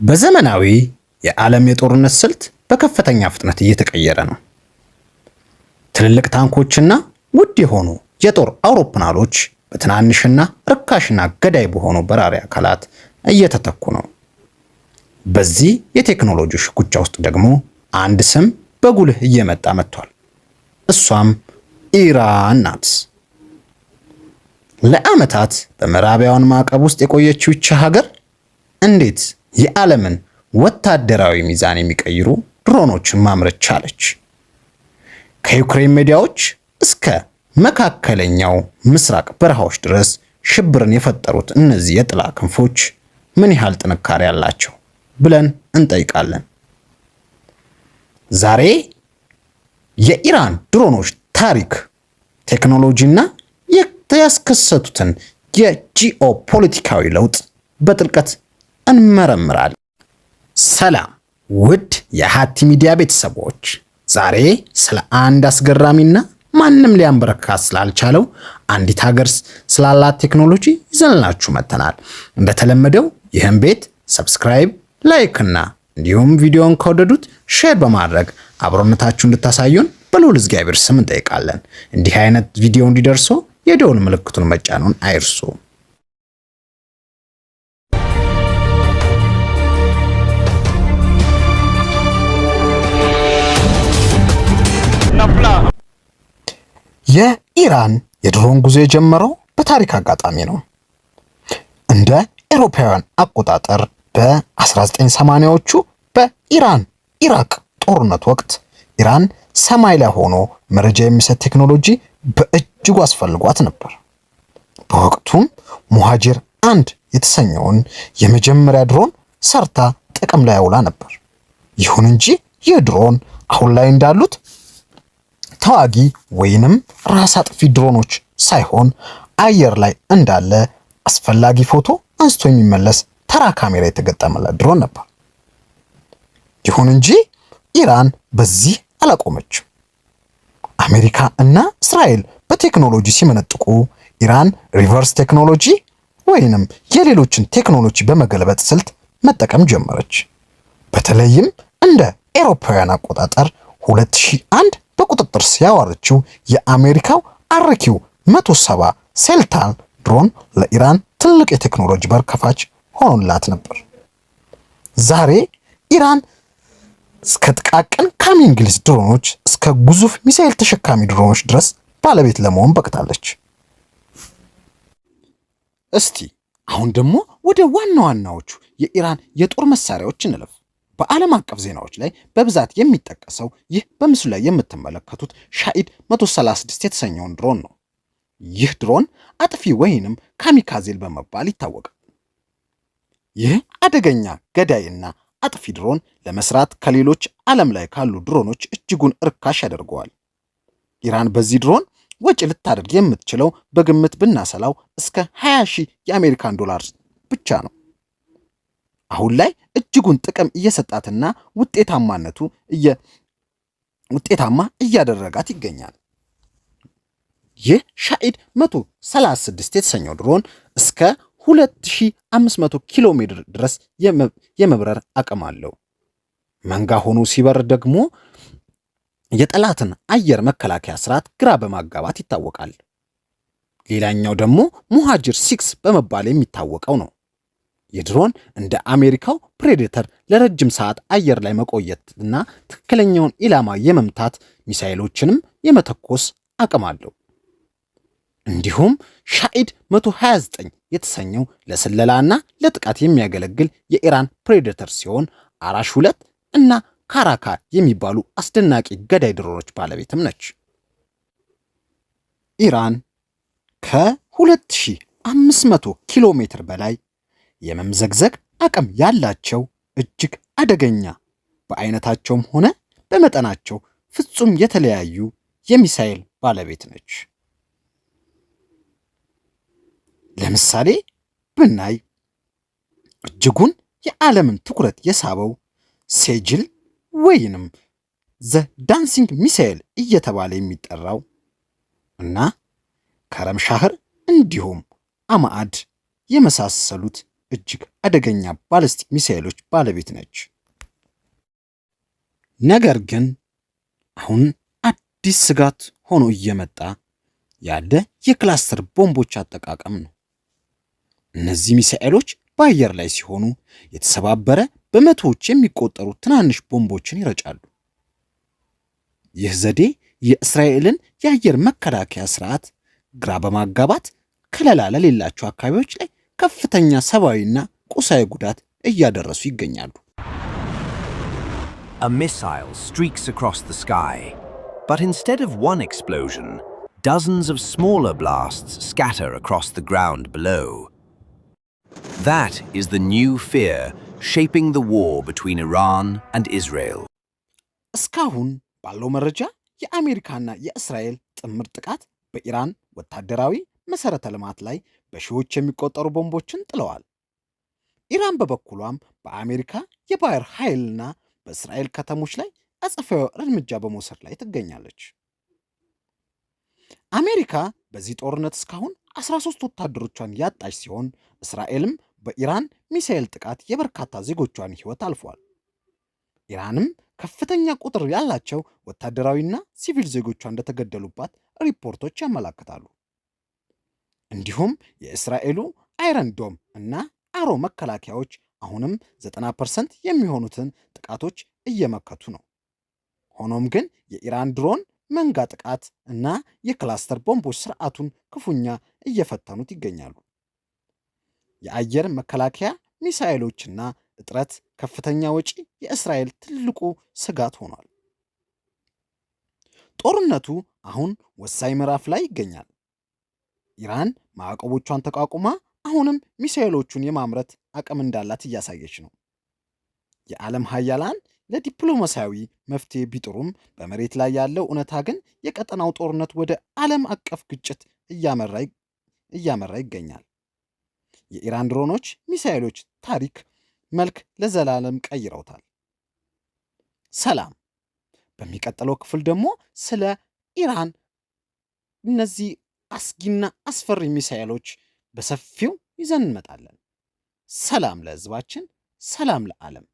በዘመናዊ የዓለም የጦርነት ስልት በከፍተኛ ፍጥነት እየተቀየረ ነው። ትልልቅ ታንኮችና ውድ የሆኑ የጦር አውሮፕላኖች በትናንሽና ርካሽና ገዳይ በሆኑ በራሪ አካላት እየተተኩ ነው። በዚህ የቴክኖሎጂ ሽኩቻ ውስጥ ደግሞ አንድ ስም በጉልህ እየመጣ መጥቷል። እሷም ኢራን ናት። ለዓመታት በምዕራባውያን ማዕቀብ ውስጥ የቆየችው ይህች ሀገር እንዴት የዓለምን ወታደራዊ ሚዛን የሚቀይሩ ድሮኖችን ማምረት ቻለች? ከዩክሬን ሜዳዎች እስከ መካከለኛው ምስራቅ በረሃዎች ድረስ ሽብርን የፈጠሩት እነዚህ የጥላ ክንፎች ምን ያህል ጥንካሬ አላቸው ብለን እንጠይቃለን። ዛሬ የኢራን ድሮኖች ታሪክ፣ ቴክኖሎጂና ያስከሰቱትን የጂኦ ፖለቲካዊ ለውጥ በጥልቀት እንመረምራለን። ሰላም ውድ የሃቲ ሚዲያ ቤተሰቦች፣ ዛሬ ስለ አንድ አስገራሚና ማንም ሊያንበረክካት ስላልቻለው አንዲት ሀገር ስላላት ቴክኖሎጂ ይዘንላችሁ መጥተናል። እንደተለመደው ይህን ቤት ሰብስክራይብ፣ ላይክ እና እንዲሁም ቪዲዮን ከወደዱት ሼር በማድረግ አብሮነታችሁ እንድታሳዩን በልዑል እግዚአብሔር ስም እንጠይቃለን። እንዲህ አይነት ቪዲዮ እንዲደርሶ የደወል ምልክቱን መጫኑን አይርሱ። የኢራን የድሮን ጉዞ የጀመረው በታሪክ አጋጣሚ ነው። እንደ አውሮፓውያን አቆጣጠር በ1980ዎቹ በኢራን ኢራቅ ጦርነት ወቅት ኢራን ሰማይ ላይ ሆኖ መረጃ የሚሰጥ ቴክኖሎጂ በእጅጉ አስፈልጓት ነበር። በወቅቱም ሙሃጂር አንድ የተሰኘውን የመጀመሪያ ድሮን ሰርታ ጥቅም ላይ አውላ ነበር። ይሁን እንጂ ይህ ድሮን አሁን ላይ እንዳሉት ተዋጊ ወይንም ራስ አጥፊ ድሮኖች ሳይሆን አየር ላይ እንዳለ አስፈላጊ ፎቶ አንስቶ የሚመለስ ተራ ካሜራ የተገጠመለት ድሮን ነበር። ይሁን እንጂ ኢራን በዚህ አላቆመችም። አሜሪካ እና እስራኤል በቴክኖሎጂ ሲመነጥቁ ኢራን ሪቨርስ ቴክኖሎጂ ወይንም የሌሎችን ቴክኖሎጂ በመገልበጥ ስልት መጠቀም ጀመረች። በተለይም እንደ አውሮፓውያን አቆጣጠር 2001 በቁጥጥር ሲያዋረችው የአሜሪካው አርኪው 170 ሴልታን ድሮን ለኢራን ትልቅ የቴክኖሎጂ በር ከፋች ሆኖላት ነበር። ዛሬ ኢራን እስከ ጥቃቅን ካሚንግሊዝ ድሮኖች እስከ ግዙፍ ሚሳኤል ተሸካሚ ድሮኖች ድረስ ባለቤት ለመሆን በቅታለች። እስቲ አሁን ደግሞ ወደ ዋናዎቹ የኢራን የጦር መሳሪያዎች እንለፍ። በዓለም አቀፍ ዜናዎች ላይ በብዛት የሚጠቀሰው ይህ በምስሉ ላይ የምትመለከቱት ሻሂድ 136 የተሰኘውን ድሮን ነው። ይህ ድሮን አጥፊ ወይንም ካሚካዜል በመባል ይታወቃል። ይህ አደገኛ ገዳይና አጥፊ ድሮን ለመስራት ከሌሎች ዓለም ላይ ካሉ ድሮኖች እጅጉን እርካሽ ያደርገዋል። ኢራን በዚህ ድሮን ወጪ ልታደርግ የምትችለው በግምት ብናሰላው እስከ 20,000 የአሜሪካን ዶላር ብቻ ነው። አሁን ላይ እጅጉን ጥቅም እየሰጣትና ውጤታማ እያደረጋት ይገኛል። ይህ ሻሂድ 136 የተሰኘው ድሮን እስከ 2500 ኪሎ ሜትር ድረስ የመብረር አቅም አለው። መንጋ ሆኖ ሲበር ደግሞ የጠላትን አየር መከላከያ ስርዓት ግራ በማጋባት ይታወቃል። ሌላኛው ደግሞ ሙሃጂር 6 በመባል የሚታወቀው ነው። ይህ ድሮን እንደ አሜሪካው ፕሬዴተር ለረጅም ሰዓት አየር ላይ መቆየትና ትክክለኛውን ኢላማ የመምታት ሚሳኤሎችንም የመተኮስ አቅም አለው። እንዲሁም ሻሂድ 129 የተሰኘው ለስለላና ለጥቃት የሚያገለግል የኢራን ፕሬዴተር ሲሆን አራሽ 2 እና ካራካ የሚባሉ አስደናቂ ገዳይ ድሮኖች ባለቤትም ነች። ኢራን ከ2500 ኪሎ ሜትር በላይ የመምዘግዘግ አቅም ያላቸው እጅግ አደገኛ በአይነታቸውም ሆነ በመጠናቸው ፍጹም የተለያዩ የሚሳኤል ባለቤት ነች። ለምሳሌ ብናይ እጅጉን የዓለምን ትኩረት የሳበው ሴጅል ወይንም ዘ ዳንሲንግ ሚሳኤል እየተባለ የሚጠራው እና ከረም ሻህር እንዲሁም አማአድ የመሳሰሉት እጅግ አደገኛ ባሊስቲክ ሚሳኤሎች ባለቤት ነች። ነገር ግን አሁን አዲስ ስጋት ሆኖ እየመጣ ያለ የክላስተር ቦምቦች አጠቃቀም ነው። እነዚህ ሚሳኤሎች በአየር ላይ ሲሆኑ የተሰባበረ በመቶዎች የሚቆጠሩ ትናንሽ ቦምቦችን ይረጫሉ። ይህ ዘዴ የእስራኤልን የአየር መከላከያ ስርዓት ግራ በማጋባት ከለላ ለሌላቸው አካባቢዎች ላይ ከፍተኛ ሰብአዊና ቁሳዊ ጉዳት እያደረሱ ይገኛሉ። A missile streaks across the sky, but instead of one explosion, dozens of smaller blasts scatter across the ground below. That is the new fear shaping the war between Iran and Israel. እስካሁን ባለው መረጃ የአሜሪካና የእስራኤል ጥምር ጥቃት በኢራን ወታደራዊ መሰረተ ልማት ላይ በሺዎች የሚቆጠሩ ቦምቦችን ጥለዋል። ኢራን በበኩሏም በአሜሪካ የባህር ኃይልና በእስራኤል ከተሞች ላይ አጸፋዊ እርምጃ በመውሰድ ላይ ትገኛለች። አሜሪካ በዚህ ጦርነት እስካሁን 13 ወታደሮቿን ያጣች ሲሆን እስራኤልም በኢራን ሚሳኤል ጥቃት የበርካታ ዜጎቿን ሕይወት አልፏል። ኢራንም ከፍተኛ ቁጥር ያላቸው ወታደራዊና ሲቪል ዜጎቿ እንደተገደሉባት ሪፖርቶች ያመለክታሉ። እንዲሁም የእስራኤሉ አይረን ዶም እና አሮ መከላከያዎች አሁንም 90% የሚሆኑትን ጥቃቶች እየመከቱ ነው። ሆኖም ግን የኢራን ድሮን መንጋ ጥቃት እና የክላስተር ቦምቦች ስርዓቱን ክፉኛ እየፈተኑት ይገኛሉ። የአየር መከላከያ ሚሳኤሎችና እጥረት ከፍተኛ ወጪ የእስራኤል ትልቁ ስጋት ሆኗል። ጦርነቱ አሁን ወሳኝ ምዕራፍ ላይ ይገኛል። ኢራን ማዕቀቦቿን ተቋቁማ አሁንም ሚሳኤሎቹን የማምረት አቅም እንዳላት እያሳየች ነው። የዓለም ሀያላን ለዲፕሎማሲያዊ መፍትሄ ቢጥሩም በመሬት ላይ ያለው እውነታ ግን የቀጠናው ጦርነት ወደ ዓለም አቀፍ ግጭት እያመራ ይገኛል። የኢራን ድሮኖች ሚሳኤሎች ታሪክ መልክ ለዘላለም ቀይረውታል። ሰላም። በሚቀጥለው ክፍል ደግሞ ስለ ኢራን እነዚህ አስጊና አስፈሪ ሚሳኤሎች በሰፊው ይዘን እንመጣለን። ሰላም ለሕዝባችን፣ ሰላም ለዓለም።